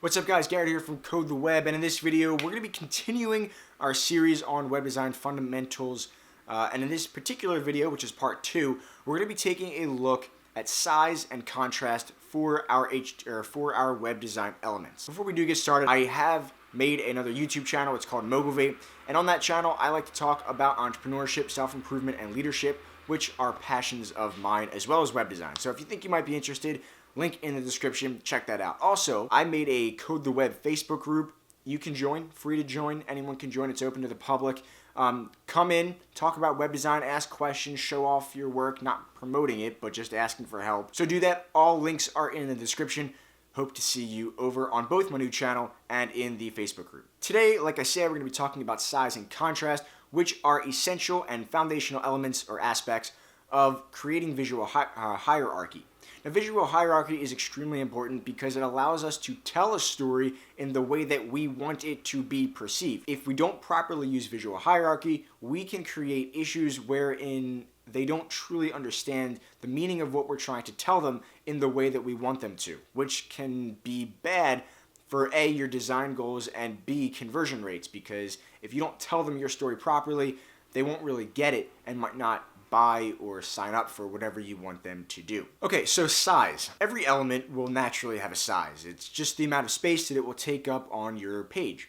What's up guys, Garrett here from Code the Web, and in this video we're going to be continuing our series on web design fundamentals, and in this particular video, which is part 2, we're going to be taking a look at size and contrast for our web design elements. Before we do get started, I have made another YouTube channel. It's called Motivate, and on that channel I like to talk about entrepreneurship, self-improvement, and leadership, which are passions of mine, as well as web design. So if you think you might be interested, link in the description, check that out. Also, I made a Code the Web Facebook group. You can join, free to join, anyone can join, it's open to the public. Come in, talk about web design, ask questions, show off your work, not promoting it, but just asking for help. So do that, all links are in the description. Hope to see you over on both my new channel and in the Facebook group. Today, like I said, we're going to be talking about size and contrast, which are essential and foundational elements or aspects of creating visual hierarchy. Now, visual hierarchy is extremely important because it allows us to tell a story in the way that we want it to be perceived. If we don't properly use visual hierarchy, we can create issues wherein they don't truly understand the meaning of what we're trying to tell them in the way that we want them to, which can be bad for A, your design goals, and B, conversion rates, because if you don't tell them your story properly, they won't really get it and might not buy or sign up for whatever you want them to do. Okay, so size. Every element will naturally have a size. It's just the amount of space that it will take up on your page.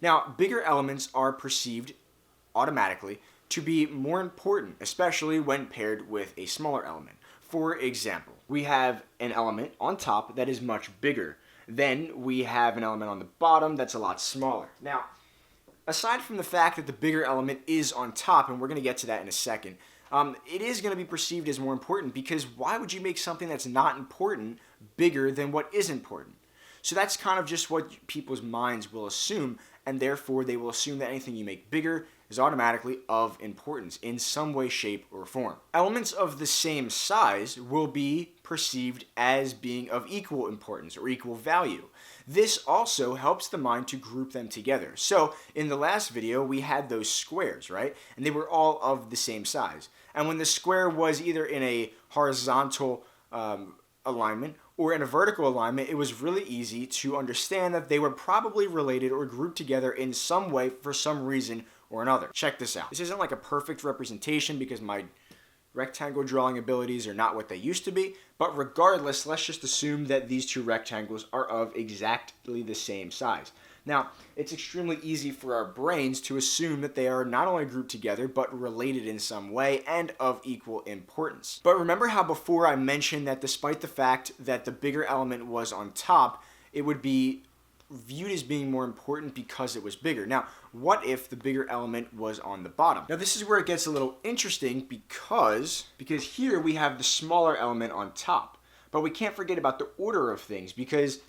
Now, bigger elements are perceived automatically to be more important, especially when paired with a smaller element. For example, we have an element on top that is much bigger. Then we have an element on the bottom that's a lot smaller. Now, aside from the fact that the bigger element is on top, and we're going to get to that in a second, it is going to be perceived as more important, because why would you make something that's not important bigger than what is important? So that's kind of just what people's minds will assume, and therefore they will assume that anything you make bigger is automatically of importance in some way, shape, or form. Elements of the same size will be perceived as being of equal importance or equal value. This also helps the mind to group them together. So in the last video, we had those squares, right? And they were all of the same size. And when the square was either in a horizontal alignment or in a vertical alignment, it was really easy to understand that they were probably related or grouped together in some way for some reason or another. Check this out. This isn't like a perfect representation because my rectangle drawing abilities are not what they used to be, but regardless, let's just assume that these two rectangles are of exactly the same size. Now, it's extremely easy for our brains to assume that they are not only grouped together, but related in some way and of equal importance. But remember how before I mentioned that despite the fact that the bigger element was on top, it would be viewed as being more important because it was bigger. Now, what if the bigger element was on the bottom? Now, this is where it gets a little interesting because here we have the smaller element on top. But we can't forget about the order of things, because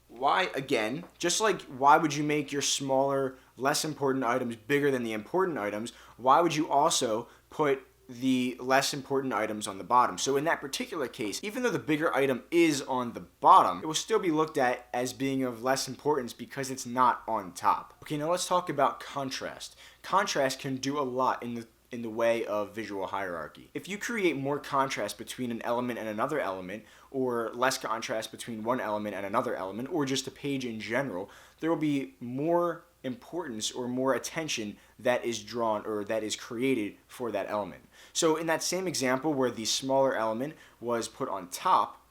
why, again, just like why would you make your smaller, less important items bigger than the important items, why would you also put the less important items on the bottom? So in that particular case, even though the bigger item is on the bottom, it will still be looked at as being of less importance because it's not on top. Okay, now let's talk about contrast. Contrast can do a lot in the way of visual hierarchy. If you create more contrast between an element and another element, or less contrast between one element and another element, or just a page in general, there will be more importance or more attention that is drawn or that is created for that element. So in that same example where the smaller element was put on top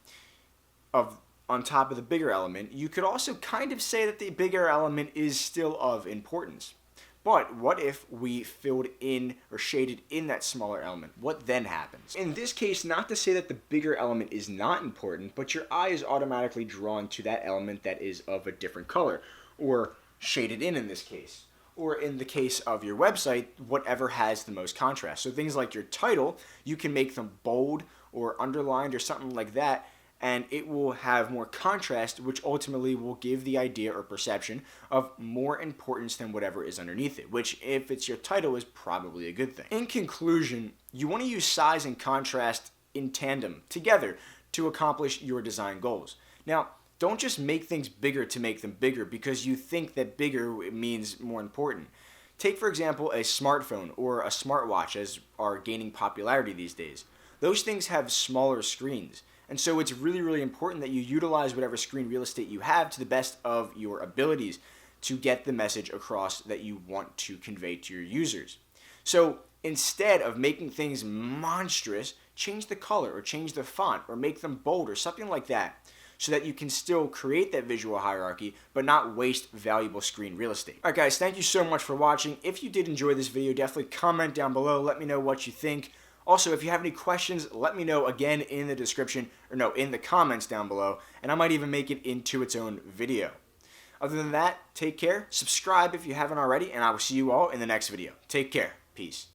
of the bigger element, you could also kind of say that the bigger element is still of importance. But what if we filled in or shaded in that smaller element? What then happens? In this case, not to say that the bigger element is not important, but your eye is automatically drawn to that element that is of a different color, or shaded in this case. Or in the case of your website, whatever has the most contrast. So things like your title, you can make them bold or underlined or something like that, and it will have more contrast, which ultimately will give the idea or perception of more importance than whatever is underneath it, which, if it's your title, is probably a good thing. In conclusion, you want to use size and contrast in tandem, together, to accomplish your design goals. Now, don't just make things bigger to make them bigger because you think that bigger means more important. Take, for example, a smartphone or a smartwatch, as are gaining popularity these days. Those things have smaller screens, And so it's really, really important that you utilize whatever screen real estate you have to the best of your abilities to get the message across that you want to convey to your users. So instead of making things monstrous, change the color or change the font or make them bold or something like that, so that you can still create that visual hierarchy but not waste valuable screen real estate. Alright guys, thank you so much for watching. If you did enjoy this video, definitely comment down below. Let me know what you think. Also, if you have any questions, let me know again in the description, or no, in the comments down below, and I might even make it into its own video. Other than that, take care, subscribe if you haven't already, and I will see you all in the next video. Take care. Peace.